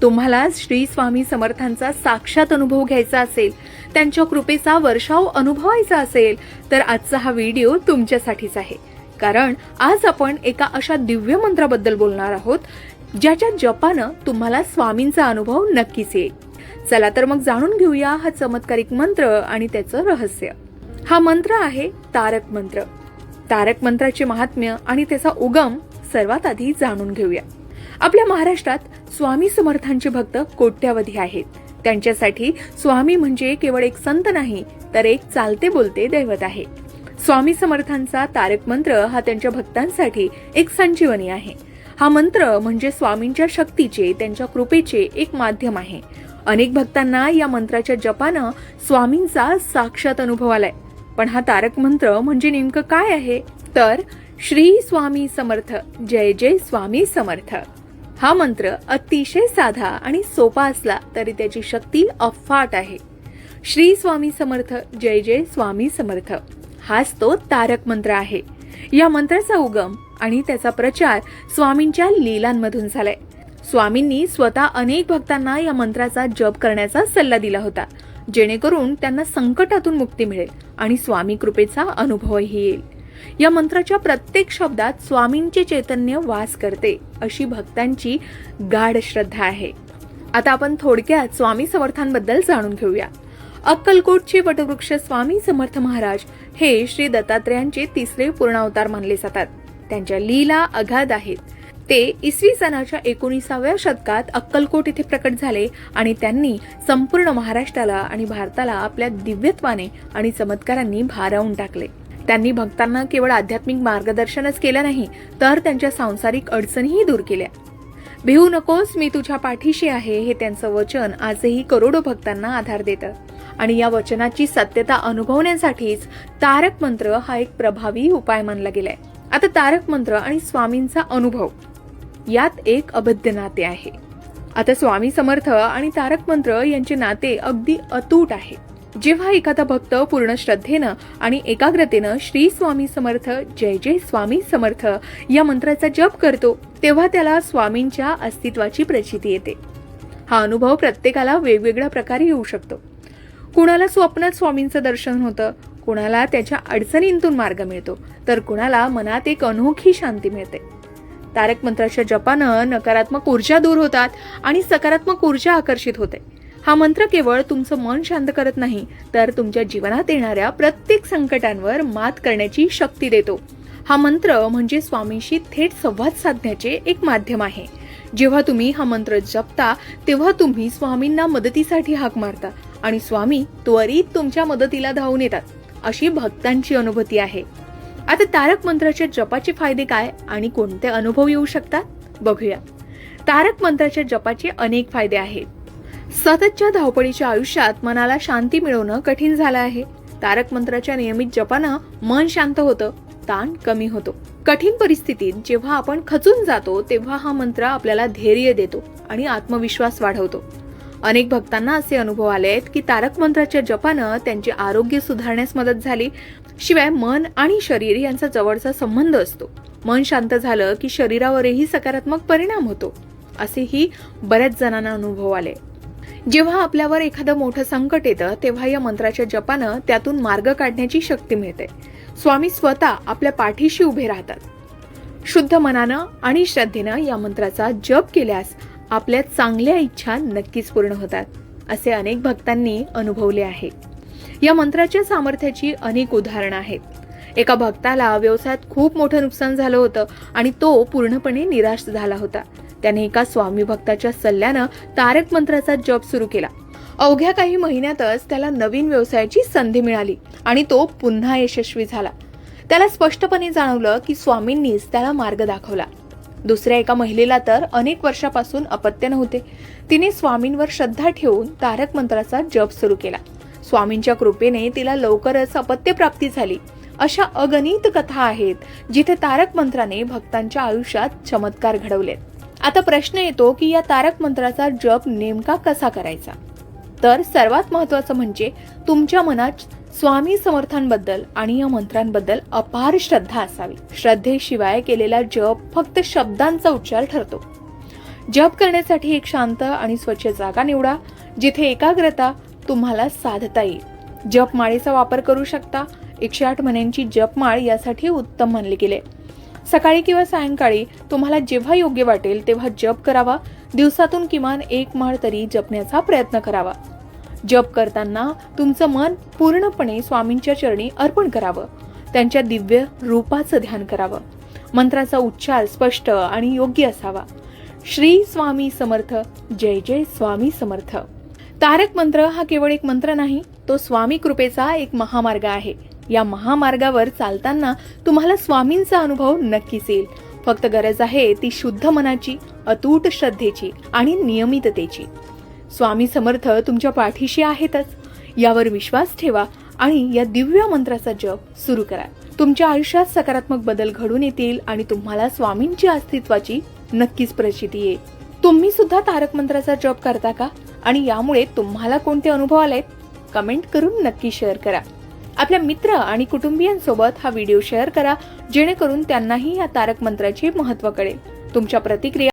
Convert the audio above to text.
तुम्हाला श्री स्वामी समर्थांचा साक्षात अनुभव घ्यायचा असेल, त्यांच्या कृपेचा वर्षाव अनुभवायचा असेल, तर आजचा हा व्हिडिओ तुमच्यासाठीच आहे. कारण आज आपण एका अशा दिव्य मंत्राबद्दल बोलणार आहोत ज्याच्या जपानं तुम्हाला स्वामींचा अनुभव नक्कीच येईल. चला तर मग जाणून घेऊया हा चमत्कारिक मंत्र आणि त्याचं रहस्य. हा मंत्र आहे तारक मंत्र. तारक मंत्राचे महात्म्य आणि त्याचा उगम सर्वात आधी जाणून घेऊया. आपल्या महाराष्ट्रात स्वामी समर्थांचे भक्त कोट्यावधी आहेत. त्यांच्यासाठी स्वामी म्हणजे केवळ एक संत नाही, तर एक चालते बोलते दैवत आहे. स्वामी समर्थांचा तारक मंत्र हा त्यांच्या भक्तांसाठी एक संजीवनी आहे. हा मंत्र म्हणजे स्वामींच्या शक्तीचे, त्यांच्या कृपेचे एक माध्यम आहे. अनेक भक्तांना या मंत्राच्या जपानं स्वामींचा साक्षात अनुभव आलाय. पण हा तारक मंत्र म्हणजे नेमकं काय आहे? तर श्री स्वामी समर्थ, जय जय स्वामी समर्थ. हा मंत्र अतिशय साधा आणि सोपा असला तरी त्याची शक्ती अफाट आहे. श्री स्वामी समर्थ, जय जय स्वामी समर्थ हाच तो तारक मंत्र आहे. या मंत्राचा उगम आणि त्याचा प्रचार स्वामींच्या लीलांमधून झालाय. स्वामींनी स्वतः अनेक भक्तांना या मंत्राचा जप करण्याचा सल्ला दिला होता, जेणेकरून त्यांना संकटातून मुक्ती मिळेल आणि स्वामी कृपेचा अनुभवही येईल. या मंत्राच्या प्रत्येक शब्दात स्वामींचे चैतन्य वास करते अशी भक्तांची गाढ श्रद्धा आहे. आता आपण थोडक्यात स्वामी समर्थांबद्दल जाणून घेऊया. अक्कलकोटचे वटवृक्ष स्वामी समर्थ महाराज हे श्री दत्तात्रेयांचे तिसरे पूर्णावतार मानले जातात. त्यांच्या लीला अगाध आहेत. ते इसवी सनाच्या 19व्या शतकात अक्कलकोट येथे प्रकट झाले आणि त्यांनी संपूर्ण महाराष्ट्राला आणि भारताला आपल्या दिव्यत्वाने आणि चमत्कारांनी भारावून टाकले. त्यांनी भक्तांना केवळ आध्यात्मिक मार्गदर्शनच केलं नाही, तर त्यांच्या सांसारिक अडचणीही दूर केल्या. भिवू नकोस, मी तुझ्या पाठीशी आहे हे त्यांचं वचन आजही करोडो भक्तांना आधार देतं. आणि या वचनाची सत्यता अनुभवण्यासाठीच तारक मंत्र हा एक प्रभावी उपाय मानला गेलाय. आता तारक मंत्र आणि स्वामींचा अनुभव यात एक अभेद्य नाते आहे. आता स्वामी समर्थ आणि तारक मंत्र यांचे नाते अगदी अतूट आहे. जेव्हा एखादा भक्त पूर्ण श्रद्धेनं आणि एकाग्रतेनं श्री स्वामी समर्थ, जय जय स्वामी समर्थ या मंत्राचा जप करतो, तेव्हा त्याला स्वामींच्या अस्तित्वाची प्रचिती येते. हा अनुभव प्रत्येकाला वेगवेगळ्या प्रकारे येऊ शकतो. कुणाला स्वप्नात स्वामींचं दर्शन होतं, कुणाला त्याच्या अडचणींतून मार्ग मिळतो, तर कुणाला मनात एक अनोखी शांती मिळते. तारक मंत्राच्या जपानं नकारात्मक ऊर्जा दूर होतात आणि सकारात्मक ऊर्जा आकर्षित होते. हा मंत्र केवळ तुमचं मन शांत करत नाही, तर तुमच्या जीवनात येणाऱ्या प्रत्येक संकटांवर मात करण्याची शक्ती देतो. हा मंत्र म्हणजे स्वामींशी थेट संवाद साधण्याचे एक माध्यम आहे. जेव्हा तुम्ही हा मंत्र जपता, तेव्हा तुम्ही स्वामींना मदतीसाठी हाक मारता आणि स्वामी त्वरित तुमच्या मदतीला धावून येतात, अशी भक्तांची अनुभूती आहे. आता तारक मंत्राच्या जपाचे फायदे काय आणि कोणते अनुभव येऊ शकतात बघूया. तारक मंत्राच्या जपाचे अनेक फायदे आहेत. सततच्या धावपळीच्या आयुष्यात मनाला शांती मिळवणं कठीण झालं आहे. तारक मंत्राच्या नियमित जपानं मन शांत होतं, ताण कमी होतो. कठीण परिस्थितीत जेव्हा आपण खचून जातो, तेव्हा हा मंत्र आपल्याला धैर्य देतो आणि आत्मविश्वास वाढवतो. अनेक भक्तांना असे अनुभव आलेत की तारक मंत्राच्या जपानं त्यांचे आरोग्य सुधारण्यास मदत झाली. शिवाय मन आणि शरीर यांचा जवळचा संबंध असतो. मन शांत झालं की शरीरावरही सकारात्मक परिणाम होतो, असेही बऱ्याच जणांना अनुभव आले. जेव्हा आपल्यावर एखादं मोठं संकट येतं, तेव्हा या मंत्राच्या जपानं त्यातून मार्ग काढण्याची शक्ती मिळते. स्वामी स्वतः आपल्या पाठीशी उभे राहतात. शुद्ध मनानं आणि श्रद्धेनं या मंत्राचा जप केल्यास आपल्या चांगल्या इच्छा नक्कीच पूर्ण होतात, असे अनेक भक्तांनी अनुभवले आहे. या मंत्राच्या सामर्थ्याची अनेक उदाहरणं आहेत. एका भक्ताला व्यवसायात खूप मोठं नुकसान झालं होतं आणि तो पूर्णपणे निराश झाला होता. त्याने एका स्वामी भक्ताच्या सल्ल्यानं तारक मंत्राचा जप सुरू केला. अवघ्या काही महिन्यातच त्याला नवीन व्यवसायाची संधी मिळाली आणि तो पुन्हा यशस्वी झाला. त्याला स्पष्टपणे जाणवलं की स्वामींनीच त्याला मार्ग दाखवला. दुसऱ्या एका महिलेला तर अनेक वर्षापासून अपत्य नव्हते. तिने स्वामींवर श्रद्धा ठेवून तारक मंत्राचा जप सुरू केला. स्वामींच्या कृपेने तिला लवकरच अपत्य प्राप्ती झाली. अशा अगणित कथा आहेत जिथे तारक मंत्राने भक्तांच्या आयुष्यात चमत्कार घडवलेत. आता प्रश्न येतो की या तारक मंत्राचा जप नेमका कसा करायचा? तर सर्वात महत्त्वाचं म्हणजे तुमच्या मनात स्वामी समर्थांबद्दल आणि या मंत्रांबद्दल अपार श्रद्धा असावी. श्रद्धेशिवाय केलेला जप फक्त शब्दांचा उच्चार ठरतो. जप करण्यासाठी एक शांत आणि स्वच्छ जागा निवडा, जिथे एकाग्रता तुम्हाला साधता येईल। जपमाळेचा वापर करू शकता। 108 मण्यांची जपमाळ यासाठी उत्तम मानली गेली। सकाळी किंवा सायंकाळी तुम्हाला जेव्हा योग्य वाटेल तेव्हा जप करावा। दिवसातून किमान 1 माळ तरी जपण्याचा प्रयत्न करावा। जप करताना तुमचं मन पूर्णपणे स्वामींच्या चरणी अर्पण करावं। त्यांच्या दिव्य रूपाचं ध्यान करावं। मंत्राचा उच्चार स्पष्ट आणि योग्य असावा। श्री स्वामी समर्थ, जय जय स्वामी समर्थ। तारक मंत्र हा केवळ एक मंत्र नाही, तो स्वामी कृपेचा एक महामार्ग आहे। या महामार्गावर चालताना तुम्हाला स्वामींचा अनुभव नक्कीच येईल। फक्त गरज आहे ती शुद्ध मनाची, अतूट श्रद्धेची आणि नियमिततेची। स्वामी समर्थ तुमच्या पाठीशी आहेतच, यावर विश्वास ठेवा आणि या दिव्य मंत्राचा जप सुरू करा। तुमच्या आयुष्यात सकारात्मक बदल घडून येतील आणि तुम्हाला स्वामींच्या अस्तित्वाची नक्कीच प्रचिती येईल। तुम्ही सुद्धा तारक मंत्राचा जप करता का आणि यामुळे तुम्हाला कोणते अनुभव आलेत? कमेंट करून नक्की शेअर करा। आपल्या मित्र आणि कुटुंबियांसोबत हा व्हिडिओ शेअर करा, जेणेकरून त्यांनाही या तारक मंत्राचे महत्त्व कळेल। तुमच्या प्रतिक्रिया